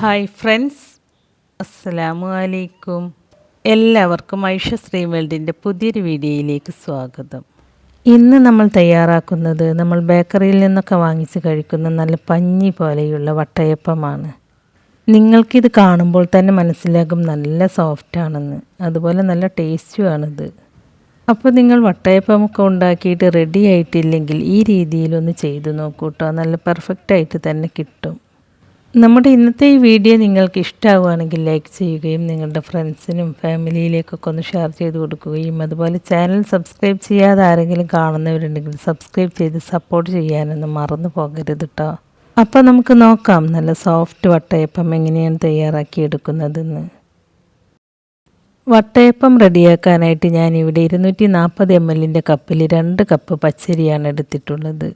Hi friends, അസ്സലാമു അലൈക്കും. എല്ലാവർക്കും ഐഷ ശ്രീ വേൾഡിൻ്റെ പുതിയൊരു വീഡിയോയിലേക്ക് സ്വാഗതം. ഇന്ന് നമ്മൾ തയ്യാറാക്കുന്നത് നമ്മൾ ബേക്കറിയിൽ നിന്നൊക്കെ വാങ്ങിച്ച് കഴിക്കുന്ന നല്ല പഞ്ഞി പോലെയുള്ള വട്ടയപ്പമാണ്. നിങ്ങൾക്കിത് കാണുമ്പോൾ തന്നെ മനസ്സിലാകും നല്ല സോഫ്റ്റാണെന്ന്, അതുപോലെ നല്ല ടേസ്റ്റുമാണിത്. അപ്പോൾ നിങ്ങൾ വട്ടയപ്പമൊക്കെ ഉണ്ടാക്കിയിട്ട് റെഡി ആയിട്ടില്ലെങ്കിൽ ഈ രീതിയിലൊന്ന് ചെയ്തു നോക്കൂ കേട്ടോ. നല്ല പെർഫെക്റ്റായിട്ട് തന്നെ കിട്ടും. നമ്മുടെ ഇന്നത്തെ ഈ വീഡിയോ നിങ്ങൾക്ക് ഇഷ്ടമാവുകയാണെങ്കിൽ ലൈക്ക് ചെയ്യുകയും നിങ്ങളുടെ ഫ്രണ്ട്സിനും ഫാമിലിയിലേക്കൊക്കെ ഒന്ന് ഷെയർ ചെയ്ത് കൊടുക്കുകയും അതുപോലെ ചാനൽ സബ്സ്ക്രൈബ് ചെയ്യാതെ ആരെങ്കിലും കാണുന്നവരുണ്ടെങ്കിൽ സബ്സ്ക്രൈബ് ചെയ്ത് സപ്പോർട്ട് ചെയ്യാനൊന്നും മറന്നു പോകരുത് കേട്ടോ. അപ്പോൾ നമുക്ക് നോക്കാം നല്ല സോഫ്റ്റ് വട്ടയപ്പം എങ്ങനെയാണ് തയ്യാറാക്കിയെടുക്കുന്നതെന്ന്. വട്ടയപ്പം റെഡിയാക്കാനായിട്ട് ഞാനിവിടെ 240 ml കപ്പിൽ 2 കപ്പ് പച്ചരിയാണ് എടുത്തിട്ടുള്ളത്.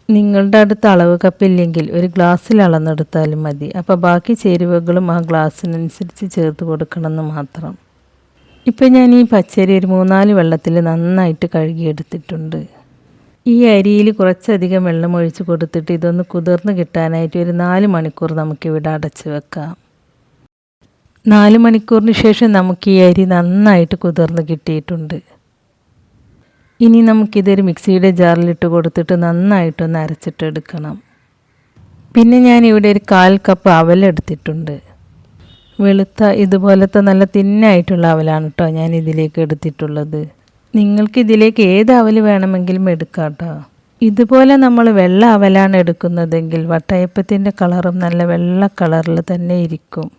നിങ്ങളുടെ അടുത്ത് അളവ് കപ്പില്ലെങ്കിൽ ഒരു ഗ്ലാസ്സിൽ അളന്നെടുത്താലും മതി. അപ്പോൾ ബാക്കി ചേരുവകളും ആ ഗ്ലാസ്സിനനുസരിച്ച് ചേർത്ത് കൊടുക്കണമെന്ന് മാത്രം. ഇപ്പോൾ ഞാൻ ഈ പച്ചരി ഒരു 3-4 വെള്ളത്തിൽ നന്നായിട്ട് കഴുകിയെടുത്തിട്ടുണ്ട്. ഈ അരിയിൽ കുറച്ചധികം വെള്ളം ഒഴിച്ച് കൊടുത്തിട്ട് ഇതൊന്ന് കുതിർന്ന് കിട്ടാനായിട്ട് ഒരു 4 മണിക്കൂർ നമുക്കിവിടെ അടച്ച് വെക്കാം. 4 മണിക്കൂറിന് ശേഷം നമുക്ക് ഈ അരി നന്നായിട്ട് കുതിർന്ന് കിട്ടിയിട്ടുണ്ട്. ഇനി നമുക്കിതൊരു മിക്സിയുടെ ജാറിലിട്ട് കൊടുത്തിട്ട് നന്നായിട്ടൊന്ന് അരച്ചിട്ടെടുക്കണം. പിന്നെ ഞാനിവിടെ ഒരു 1/4 കപ്പ് അവലെടുത്തിട്ടുണ്ട്. വെളുത്ത ഇതുപോലത്തെ നല്ല തിന്നായിട്ടുള്ള അവലാണ് കേട്ടോ ഞാൻ ഇതിലേക്ക് എടുത്തിട്ടുള്ളത്. നിങ്ങൾക്കിതിലേക്ക് ഏത് അവൽ വേണമെങ്കിലും എടുക്കാം കേട്ടോ. ഇതുപോലെ നമ്മൾ വെള്ള അവലാണ് എടുക്കുന്നതെങ്കിൽ വട്ടയപ്പത്തിൻ്റെ കളറും നല്ല വെള്ള കളറിൽ തന്നെ ഇരിക്കും.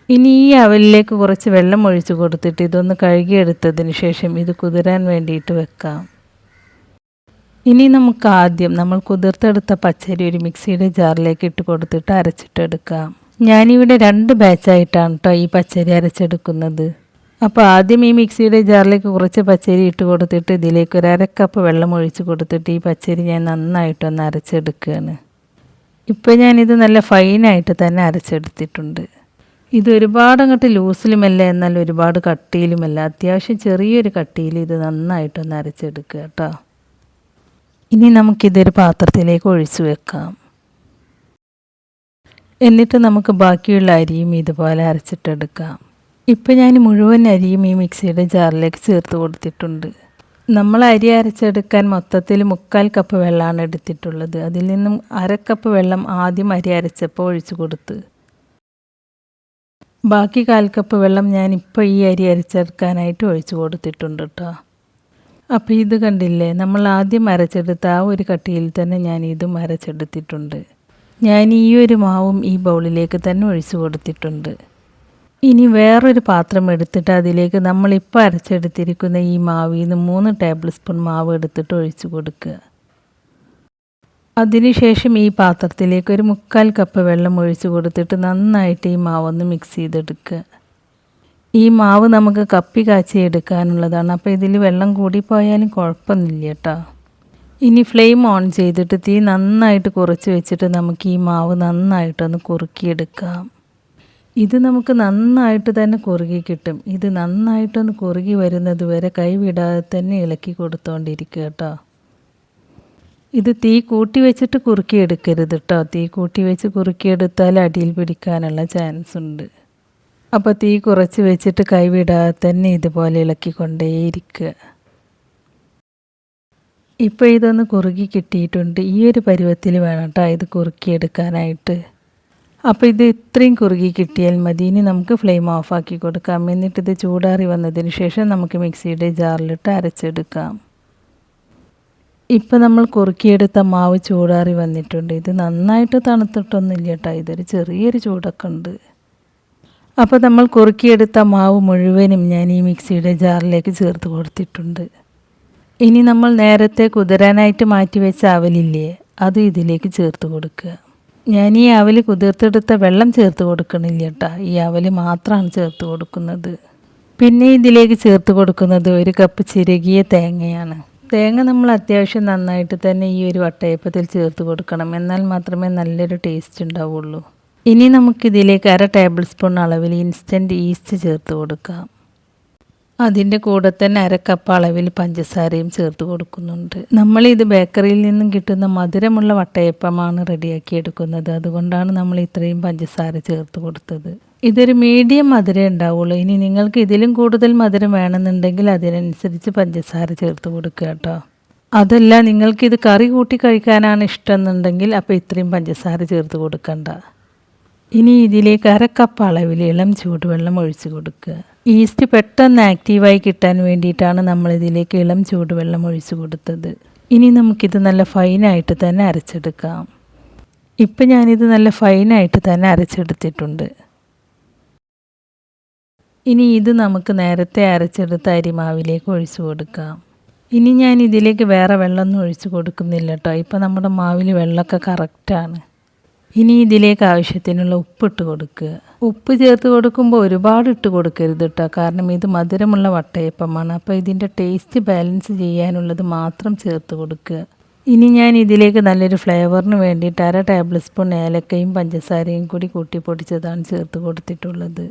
ഇനി ഈ അവലിലേക്ക് കുറച്ച് വെള്ളം ഒഴിച്ച് കൊടുത്തിട്ട് ഇതൊന്ന് കഴുകിയെടുത്തതിന് ശേഷം ഇത് കുതിരാൻ വേണ്ടിയിട്ട് വെക്കാം. ഇനി നമുക്ക് ആദ്യം നമ്മൾ കുതിർത്തെടുത്ത പച്ചരി ഒരു മിക്സിയുടെ ജാറിലേക്ക് ഇട്ട് കൊടുത്തിട്ട് അരച്ചിട്ടെടുക്കാം. ഞാനിവിടെ 2 ബാച്ചായിട്ടാണ് കേട്ടോ ഈ പച്ചരി അരച്ചെടുക്കുന്നത്. അപ്പോൾ ആദ്യം ഈ മിക്സിയുടെ ജാറിലേക്ക് കുറച്ച് പച്ചരി ഇട്ട് കൊടുത്തിട്ട് ഇതിലേക്ക് ഒരു 1/2 കപ്പ് വെള്ളം ഒഴിച്ച് കൊടുത്തിട്ട് ഈ പച്ചരി ഞാൻ നന്നായിട്ടൊന്ന് അരച്ചെടുക്കുകയാണ്. ഇപ്പോൾ ഞാനിത് നല്ല ഫൈനായിട്ട് തന്നെ അരച്ചെടുത്തിട്ടുണ്ട്. ഇത് ഒരുപാട് അങ്ങോട്ട് ലൂസിലുമല്ല, എന്നാൽ ഒരുപാട് കട്ടിയിലുമല്ല, അത്യാവശ്യം ചെറിയൊരു കട്ടിയിൽ ഇത് നന്നായിട്ടൊന്ന് അരച്ചെടുക്കുക കേട്ടോ. ഇനി നമുക്കിതൊരു പാത്രത്തിലേക്ക് ഒഴിച്ചു വെക്കാം. എന്നിട്ട് നമുക്ക് ബാക്കിയുള്ള അരിയും ഇതുപോലെ അരച്ചിട്ടെടുക്കാം. ഇപ്പോൾ ഞാൻ മുഴുവൻ അരിയും ഈ മിക്സിയുടെ ജാറിലേക്ക് ചേർത്ത് കൊടുത്തിട്ടുണ്ട്. നമ്മൾ അരി അരച്ചെടുക്കാൻ മൊത്തത്തിൽ 3/4 കപ്പ് വെള്ളമാണ് എടുത്തിട്ടുള്ളത്. അതിൽ നിന്നും 1/2 കപ്പ് വെള്ളം ആദ്യം അരി അരച്ചപ്പോൾ ഒഴിച്ചു കൊടുത്ത് ബാക്കി 1/4 കപ്പ് വെള്ളം ഞാനിപ്പോൾ ഈ അരി അരച്ചെടുക്കാനായിട്ട് ഒഴിച്ചു കൊടുത്തിട്ടുണ്ട് കേട്ടോ. അപ്പോൾ ഇത് കണ്ടില്ലേ, നമ്മൾ ആദ്യം അരച്ചെടുത്ത ആ ഒരു കട്ടിയിൽ തന്നെ ഞാൻ ഇതും അരച്ചെടുത്തിട്ടുണ്ട്. ഞാൻ ഈ ഒരു മാവും ഈ ബൗളിലേക്ക് തന്നെ ഒഴിച്ചു കൊടുത്തിട്ടുണ്ട്. ഇനി വേറൊരു പാത്രം എടുത്തിട്ട് അതിലേക്ക് നമ്മളിപ്പോൾ അരച്ചെടുത്തിരിക്കുന്ന ഈ മാവിൽ നിന്ന് 3 ടേബിൾ സ്പൂൺ മാവ് എടുത്തിട്ട് ഒഴിച്ചു കൊടുക്കുക. അതിനുശേഷം ഈ പാത്രത്തിലേക്ക് ഒരു 3/4 കപ്പ് വെള്ളം ഒഴിച്ച് കൊടുത്തിട്ട് നന്നായിട്ട് ഈ മാവൊന്ന് മിക്സ് ചെയ്തെടുക്കുക. ഈ മാവ് നമുക്ക് കപ്പി കാച്ചി എടുക്കാനുള്ളതാണ്. അപ്പോൾ ഇതിൽ വെള്ളം കൂടിപ്പോയാലും കുഴപ്പമൊന്നുമില്ല കേട്ടോ. ഇനി ഫ്ലെയിം ഓൺ ചെയ്തിട്ട് തീ നന്നായിട്ട് കുറച്ച് വെച്ചിട്ട് നമുക്ക് ഈ മാവ് നന്നായിട്ടൊന്ന് കുറുക്കിയെടുക്കാം. ഇത് നമുക്ക് നന്നായിട്ട് തന്നെ കുറുകി കിട്ടും. ഇത് നന്നായിട്ടൊന്ന് കുറുകി വരുന്നത് വരെ കൈവിടാതെ തന്നെ ഇളക്കി കൊടുത്തോണ്ടിരിക്കുക കേട്ടോ. ഇത് തീ കൂട്ടി വെച്ചിട്ട് കുറുക്കിയെടുക്കരുത് കേട്ടോ. തീ കൂട്ടി വെച്ച് കുറുക്കിയെടുത്താൽ അടിയിൽ പിടിക്കാനുള്ള ചാൻസ് ഉണ്ട്. അപ്പോൾ തീ കുറച്ച് വെച്ചിട്ട് കൈവിടാതെ തന്നെ ഇതുപോലെ ഇളക്കിക്കൊണ്ടേയിരിക്കുക. ഇപ്പോൾ ഇതൊന്ന് കുറുകി കിട്ടിയിട്ടുണ്ട്. ഈ ഒരു പരുവത്തിൽ വേണം കേട്ടോ ഇത് കുറുക്കിയെടുക്കാനായിട്ട്. അപ്പോൾ ഇത് ഇത്രയും കുറുകി കിട്ടിയാൽ മതി. ഇനി നമുക്ക് ഫ്ലെയിം ഓഫാക്കി കൊടുക്കാം. എന്നിട്ടിത് ചൂടാറി വന്നതിന് ശേഷം നമുക്ക് മിക്സിയുടെ ജാറിലിട്ട് അരച്ചെടുക്കാം. ഇപ്പോൾ നമ്മൾ കുറുക്കിയെടുത്ത മാവ് ചൂടാറി വന്നിട്ടുണ്ട്. ഇത് നന്നായിട്ട് തണുത്തിട്ടൊന്നുമില്ല കേട്ടോ, ഇതൊരു ചെറിയൊരു ചൂടൊക്കെ ഉണ്ട്. അപ്പോൾ നമ്മൾ കുറുക്കിയെടുത്ത മാവ് മുഴുവനും ഞാൻ ഈ മിക്സിയുടെ ജാറിലേക്ക് ചേർത്ത് കൊടുത്തിട്ടുണ്ട്. ഇനി നമ്മൾ നേരത്തെ കുതിരാനായിട്ട് മാറ്റി വെച്ച അവലില്ലേ, അത് ഇതിലേക്ക് ചേർത്ത് കൊടുക്കുക. ഞാൻ ഈ അവൽ കുതിർത്തെടുത്ത വെള്ളം ചേർത്ത് കൊടുക്കണില്ല കേട്ടോ, ഈ അവൽ മാത്രമാണ് ചേർത്ത് കൊടുക്കുന്നത്. പിന്നെ ഇതിലേക്ക് ചേർത്ത് കൊടുക്കുന്നത് 1 കപ്പ് ചിരകിയ തേങ്ങയാണ്. തേങ്ങ നമ്മൾ അത്യാവശ്യം നന്നായിട്ട് തന്നെ ഈ ഒരു വട്ടയപ്പത്തിൽ ചേർത്ത് കൊടുക്കണം, എന്നാൽ മാത്രമേ നല്ലൊരു ടേസ്റ്റ് ഉണ്ടാവുള്ളൂ. ഇനി നമുക്കിതിലേക്ക് 1/2 ടേബിൾ സ്പൂൺ അളവിൽ ഇൻസ്റ്റൻറ്റ് ഈസ്റ്റ് ചേർത്ത് കൊടുക്കാം. അതിൻ്റെ കൂടെ തന്നെ 1/2 കപ്പ് അളവിൽ പഞ്ചസാരയും ചേർത്ത് കൊടുക്കുന്നുണ്ട്. നമ്മളിത് ബേക്കറിയിൽ നിന്നും കിട്ടുന്ന മധുരമുള്ള വട്ടയപ്പമാണ് റെഡിയാക്കി എടുക്കുന്നത്. അതുകൊണ്ടാണ് നമ്മൾ ഇത്രയും പഞ്ചസാര ചേർത്ത് കൊടുത്തത്. ഇതൊരു മീഡിയം മധുരം ഉണ്ടാവുള്ളൂ. ഇനി നിങ്ങൾക്ക് ഇതിലും കൂടുതൽ മധുരം വേണമെന്നുണ്ടെങ്കിൽ അതിനനുസരിച്ച് പഞ്ചസാര ചേർത്ത് കൊടുക്കുക കേട്ടോ. അതല്ല നിങ്ങൾക്കിത് കറി കൂട്ടി കഴിക്കാനാണ് ഇഷ്ടം എന്നുണ്ടെങ്കിൽ അപ്പോൾ ഇത്രയും പഞ്ചസാര ചേർത്ത് കൊടുക്കണ്ട. ഇനി ഇതിലേക്ക് 1/2 കപ്പ് അളവിൽ ഇളം ചൂടുവെള്ളം ഒഴിച്ച് കൊടുക്കുക. ഈസ്റ്റ് പെട്ടെന്ന് ആക്റ്റീവായി കിട്ടാൻ വേണ്ടിയിട്ടാണ് നമ്മളിതിലേക്ക് ഇളം ചൂടുവെള്ളം ഒഴിച്ച് കൊടുത്തത്. ഇനി നമുക്കിത് നല്ല ഫൈനായിട്ട് തന്നെ അരച്ചെടുക്കാം. ഇപ്പം ഞാനിത് നല്ല ഫൈനായിട്ട് തന്നെ അരച്ചെടുത്തിട്ടുണ്ട്. ഇനി ഇത് നമുക്ക് നേരത്തെ അരച്ചെടുത്ത അരിമാവിലേക്ക് ഒഴിച്ച് കൊടുക്കാം. ഇനി ഞാൻ ഇതിലേക്ക് വേറെ വെള്ളമൊന്നും ഒഴിച്ച് കൊടുക്കുന്നില്ല കേട്ടോ. ഇപ്പം നമ്മുടെ മാവിൽ വെള്ളമൊക്കെ കറക്റ്റാണ്. ഇനി ഇതിലേക്ക് ആവശ്യത്തിനുള്ള ഉപ്പിട്ട് കൊടുക്കുക. ഉപ്പ് ചേർത്ത് കൊടുക്കുമ്പോൾ ഒരുപാട് ഇട്ട് കൊടുക്കരുത് കേട്ടോ, കാരണം ഇത് മധുരമുള്ള വട്ടയപ്പമാണ്. അപ്പോൾ ഇതിൻ്റെ ടേസ്റ്റ് ബാലൻസ് ചെയ്യാനുള്ളത് മാത്രം ചേർത്ത് കൊടുക്കുക. ഇനി ഞാൻ ഇതിലേക്ക് നല്ലൊരു ഫ്ലേവറിന് വേണ്ടിയിട്ട് 1/2 ടേബിൾ സ്പൂൺ ഏലക്കയും പഞ്ചസാരയും കൂടി കൂട്ടി പൊടിച്ചതാണ് ചേർത്ത് കൊടുത്തിട്ടുള്ളത്.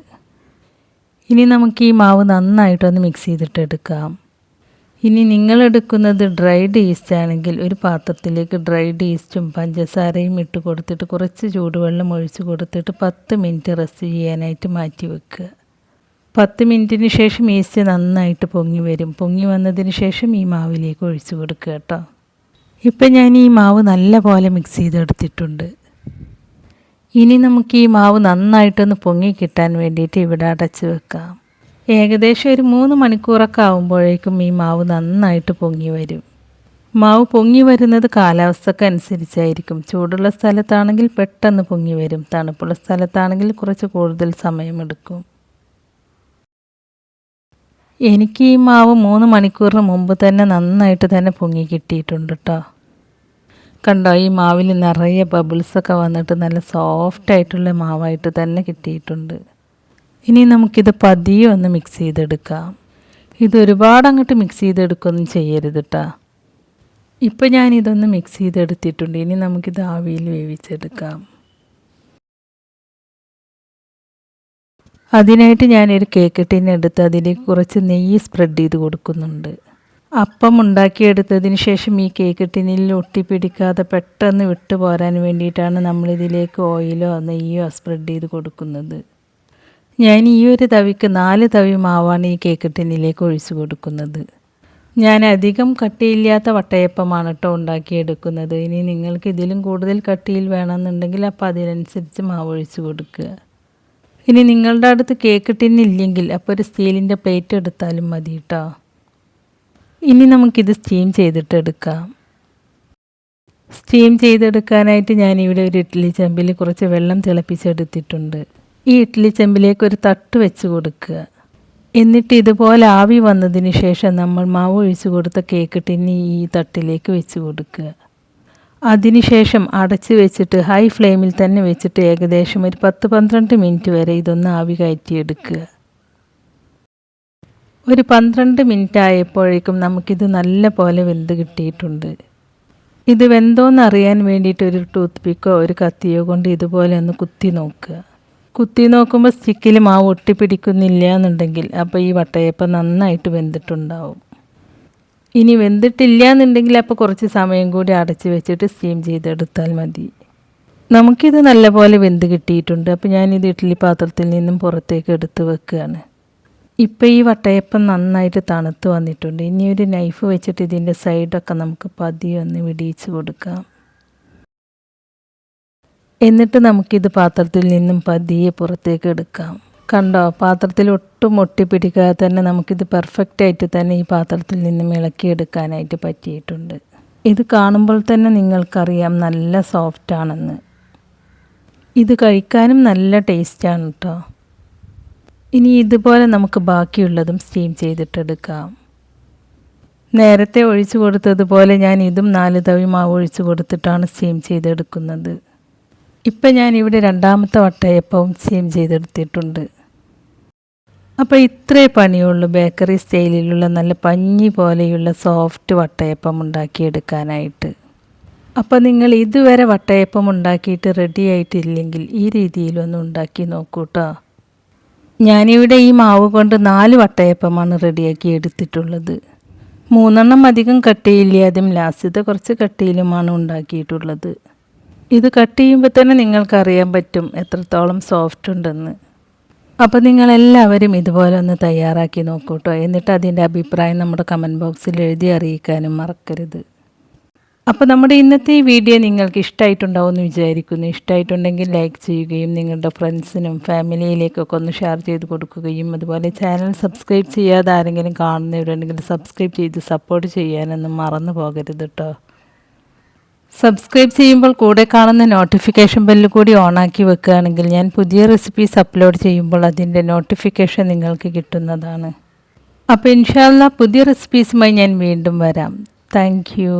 ഇനി നമുക്ക് ഈ മാവ് നന്നായിട്ടൊന്ന് മിക്സ് ചെയ്തിട്ടെടുക്കാം. ഇനി നിങ്ങളെടുക്കുന്നത് ഡ്രൈഡ് ഈസ്റ്റ് ആണെങ്കിൽ ഒരു പാത്രത്തിലേക്ക് ഡ്രൈഡ് ഈസ്റ്റും പഞ്ചസാരയും ഇട്ട് കൊടുത്തിട്ട് കുറച്ച് ചൂടുവെള്ളം ഒഴിച്ച് കൊടുത്തിട്ട് 10 മിനിറ്റ് റെസ്റ്റ് ചെയ്യാനായിട്ട് മാറ്റി വെക്കുക. 10 മിനിറ്റിന് ശേഷം ഈസ്റ്റ് നന്നായിട്ട് പൊങ്ങി വരും. പൊങ്ങി വന്നതിന് ശേഷം ഈ മാവിലേക്ക് ഒഴിച്ച് കൊടുക്കുക കേട്ടോ. ഇപ്പം ഞാൻ ഈ മാവ് നല്ല പോലെ മിക്സ് ചെയ്തെടുത്തിട്ടുണ്ട്. ഇനി നമുക്ക് ഈ മാവ് നന്നായിട്ടൊന്ന് പൊങ്ങി കിട്ടാൻ വേണ്ടിയിട്ട് ഇവിടെ അടച്ച് വെക്കാം. ഏകദേശം ഒരു 3 മണിക്കൂറൊക്കെ ആകുമ്പോഴേക്കും ഈ മാവ് നന്നായിട്ട് പൊങ്ങി വരും. മാവ് പൊങ്ങി വരുന്നത് കാലാവസ്ഥക്കനുസരിച്ചായിരിക്കും. ചൂടുള്ള സ്ഥലത്താണെങ്കിൽ പെട്ടെന്ന് പൊങ്ങി വരും. തണുപ്പുള്ള സ്ഥലത്താണെങ്കിൽ കുറച്ച് കൂടുതൽ സമയമെടുക്കും. എനിക്ക് ഈ മാവ് 3 മണിക്കൂറിന് മുമ്പ് തന്നെ നന്നായിട്ട് തന്നെ പൊങ്ങി കിട്ടിയിട്ടുണ്ട് കേട്ടോ. കണ്ടോ, ഈ മാവിൽ നിറയെ ബബിൾസൊക്കെ വന്നിട്ട് നല്ല സോഫ്റ്റായിട്ടുള്ള മാവായിട്ട് തന്നെ കിട്ടിയിട്ടുണ്ട്. ഇനി നമുക്കിത് പതിയെ ഒന്ന് മിക്സ് ചെയ്തെടുക്കാം. ഇത് ഒരുപാട് അങ്ങോട്ട് മിക്സ് ചെയ്തെടുക്കുകയൊന്നും ചെയ്യരുത് കേട്ടോ. ഇപ്പം ഞാനിതൊന്ന് മിക്സ് ചെയ്തെടുത്തിട്ടുണ്ട്. ഇനി നമുക്കിത് ആവിയിൽ വേവിച്ചെടുക്കാം. അതിനായിട്ട് ഞാനൊരു കേക്ക് ടിൻ എടുത്ത് അതിലേക്ക് കുറച്ച് നെയ്യ് സ്പ്രെഡ് ചെയ്ത് കൊടുക്കുന്നുണ്ട്. അപ്പം ഉണ്ടാക്കിയെടുത്തതിന് ശേഷം ഈ കേക്ക് ടിന്നിൽ ഒട്ടിപ്പിടിക്കാതെ പെട്ടെന്ന് വിട്ടു പോരാൻ വേണ്ടിയിട്ടാണ് നമ്മളിതിലേക്ക് ഓയിലോ നെയ്യോ സ്പ്രെഡ് ചെയ്ത് കൊടുക്കുന്നത്. ഞാൻ ഈ ഒരു തവിക്ക് 4 തവി മാവാണ് ഈ കേക്ക് ടിന്നിലേക്ക് ഒഴിച്ച് കൊടുക്കുന്നത്. ഞാൻ അധികം കട്ടിയില്ലാത്ത വട്ടയപ്പമാണ് കേട്ടോ ഉണ്ടാക്കിയെടുക്കുന്നത്. ഇനി നിങ്ങൾക്ക് ഇതിലും കൂടുതൽ കട്ടിയിൽ വേണമെന്നുണ്ടെങ്കിൽ അപ്പോൾ അതിനനുസരിച്ച് മാവ് ഒഴിച്ച് കൊടുക്കുക. ഇനി നിങ്ങളുടെ അടുത്ത് കേക്ക് ടിന്നില്ലെങ്കിൽ അപ്പോൾ ഒരു സ്റ്റീലിൻ്റെ പ്ലേറ്റ് എടുത്താലും മതി കേട്ടോ. ഇനി നമുക്കിത് സ്റ്റീം ചെയ്തിട്ടെടുക്കാം. സ്റ്റീം ചെയ്തെടുക്കാനായിട്ട് ഞാനിവിടെ ഒരു ഇഡ്ഡലി ചെമ്പിൽ കുറച്ച് വെള്ളം തിളപ്പിച്ചെടുത്തിട്ടുണ്ട്. ഈ ഇഡ്ഡലി ചെമ്പിലേക്ക് ഒരു തട്ട് വെച്ച് കൊടുക്കുക. എന്നിട്ട് ഇതുപോലെ ആവി വന്നതിന് ശേഷം നമ്മൾ മാവ് ഒഴിച്ച് കൊടുത്ത കേക്ക് ടിന്നി ഈ തട്ടിലേക്ക് വെച്ച് കൊടുക്കുക. അതിനുശേഷം അടച്ച് വെച്ചിട്ട് ഹൈ ഫ്ലെയിമിൽ തന്നെ വെച്ചിട്ട് ഏകദേശം ഒരു 10-12 മിനിറ്റ് വരെ ഇതൊന്ന് ആവി കയറ്റിയെടുക്കുക. ഒരു 12 മിനിറ്റ് ആയപ്പോഴേക്കും നമുക്കിത് നല്ല പോലെ വെന്ത് കിട്ടിയിട്ടുണ്ട്. ഇത് വെന്തോന്ന് അറിയാൻ വേണ്ടിയിട്ട് ഒരു ടൂത്ത് പിക്കോ ഒരു കത്തിയോ കൊണ്ട് ഇതുപോലെ ഒന്ന് കുത്തി നോക്കുക. കുത്തി നോക്കുമ്പോൾ സ്റ്റിക്കിൽ മാവ് ഒട്ടിപ്പിടിക്കുന്നില്ല എന്നുണ്ടെങ്കിൽ അപ്പോൾ ഈ വട്ടയപ്പം നന്നായിട്ട് വെന്തിട്ടുണ്ടാവും. ഇനി വെന്തിട്ടില്ല എന്നുണ്ടെങ്കിൽ അപ്പോൾ കുറച്ച് സമയം കൂടി അടച്ച് വെച്ചിട്ട് സ്റ്റീം ചെയ്തെടുത്താൽ മതി. നമുക്കിത് നല്ലപോലെ വെന്ത് കിട്ടിയിട്ടുണ്ട്. അപ്പോൾ ഞാനിത് ഇഡ്ഡലി പാത്രത്തിൽ നിന്നും പുറത്തേക്ക് എടുത്ത് വെക്കുകയാണ്. ഇപ്പോൾ ഈ വട്ടയപ്പം നന്നായിട്ട് തണുത്ത് വന്നിട്ടുണ്ട്. ഇനി ഒരു നൈഫ് വെച്ചിട്ട് ഇതിൻ്റെ സൈഡൊക്കെ നമുക്ക് പതിയെ ഒന്ന് വിടിയിച്ച് കൊടുക്കാം. എന്നിട്ട് നമുക്കിത് പാത്രത്തിൽ നിന്നും പതിയെ പുറത്തേക്ക് എടുക്കാം. കണ്ടോ, പാത്രത്തിൽ ഒട്ടും ഒട്ടിപ്പിടിക്കാതെ തന്നെ നമുക്കിത് പെർഫെക്റ്റായിട്ട് തന്നെ ഈ പാത്രത്തിൽ നിന്നും ഇളക്കിയെടുക്കാനായിട്ട് പറ്റിയിട്ടുണ്ട്. ഇത് കാണുമ്പോൾ തന്നെ നിങ്ങൾക്കറിയാം നല്ല സോഫ്റ്റാണെന്ന്. ഇത് കഴിക്കാനും നല്ല ടേസ്റ്റാണ് കേട്ടോ. ഇനി ഇതുപോലെ നമുക്ക് ബാക്കിയുള്ളതും സ്റ്റീം ചെയ്തിട്ടെടുക്കാം. നേരത്തെ ഒഴിച്ചു കൊടുത്തതുപോലെ ഞാൻ ഇതും 4 തവി മാവ് ഒഴിച്ചു കൊടുത്തിട്ടാണ് സ്റ്റീം ചെയ്തെടുക്കുന്നത്. ഇപ്പം ഞാനിവിടെ 2ാമത്തെ വട്ടയപ്പവും സ്റ്റീം ചെയ്തെടുത്തിട്ടുണ്ട്. അപ്പോൾ ഇത്രേ പണിയുള്ളൂ ബേക്കറി സ്റ്റൈലിലുള്ള നല്ല പഞ്ഞി പോലെയുള്ള സോഫ്റ്റ് വട്ടയപ്പം ഉണ്ടാക്കിയെടുക്കാനായിട്ട്. അപ്പോൾ നിങ്ങൾ ഇതുവരെ വട്ടയപ്പം ഉണ്ടാക്കിയിട്ട് റെഡി ആയിട്ടില്ലെങ്കിൽ ഈ രീതിയിലൊന്ന് ഉണ്ടാക്കി നോക്കൂ കേട്ടോ. ഞാനിവിടെ ഈ മാവ് കൊണ്ട് 4 വട്ടയപ്പമാണ് റെഡിയാക്കി എടുത്തിട്ടുള്ളത്. 3 അധികം കട്ടിയില്ലാതെയും ലാസ്റ്റത്തെ കുറച്ച് കട്ടിയിലുമാണ് ഉണ്ടാക്കിയിട്ടുള്ളത്. ഇത് കട്ട് ചെയ്യുമ്പോൾ തന്നെ നിങ്ങൾക്കറിയാൻ പറ്റും എത്രത്തോളം സോഫ്റ്റ് ഉണ്ടെന്ന്. അപ്പോൾ നിങ്ങളെല്ലാവരും ഇതുപോലെ ഒന്ന് തയ്യാറാക്കി നോക്കൂ കേട്ടോ. എന്നിട്ട് അതിൻ്റെ അഭിപ്രായം നമ്മുടെ കമൻറ്റ് ബോക്സിൽ എഴുതി അറിയിക്കാനും മറക്കരുത്. അപ്പോൾ നമ്മുടെ ഇന്നത്തെ ഈ വീഡിയോ നിങ്ങൾക്ക് ഇഷ്ടമായിട്ടുണ്ടാവുമെന്ന് വിചാരിക്കുന്നു. ഇഷ്ടമായിട്ടുണ്ടെങ്കിൽ ലൈക്ക് ചെയ്യുകയും നിങ്ങളുടെ ഫ്രണ്ട്സിനും ഫാമിലിയിലേക്കൊക്കെ ഒന്ന് ഷെയർ ചെയ്ത് കൊടുക്കുകയും അതുപോലെ ചാനൽ സബ്സ്ക്രൈബ് ചെയ്യാതെ ആരെങ്കിലും കാണുന്നവരുണ്ടെങ്കിൽ സബ്സ്ക്രൈബ് ചെയ്ത് സപ്പോർട്ട് ചെയ്യാനൊന്നും മറന്നു പോകരുത് കേട്ടോ. സബ്സ്ക്രൈബ് ചെയ്യുമ്പോൾ കൂടെ കാണുന്ന നോട്ടിഫിക്കേഷൻ ബെല്ല് കൂടി ഓണാക്കി വെക്കുകയാണെങ്കിൽ ഞാൻ പുതിയ റെസിപ്പീസ് അപ്ലോഡ് ചെയ്യുമ്പോൾ അതിൻ്റെ നോട്ടിഫിക്കേഷൻ നിങ്ങൾക്ക് കിട്ടുന്നതാണ്. അപ്പോൾ ഇൻഷാ അല്ലാഹ് പുതിയ റെസിപ്പീസുമായി ഞാൻ വീണ്ടും വരാം. Thank you.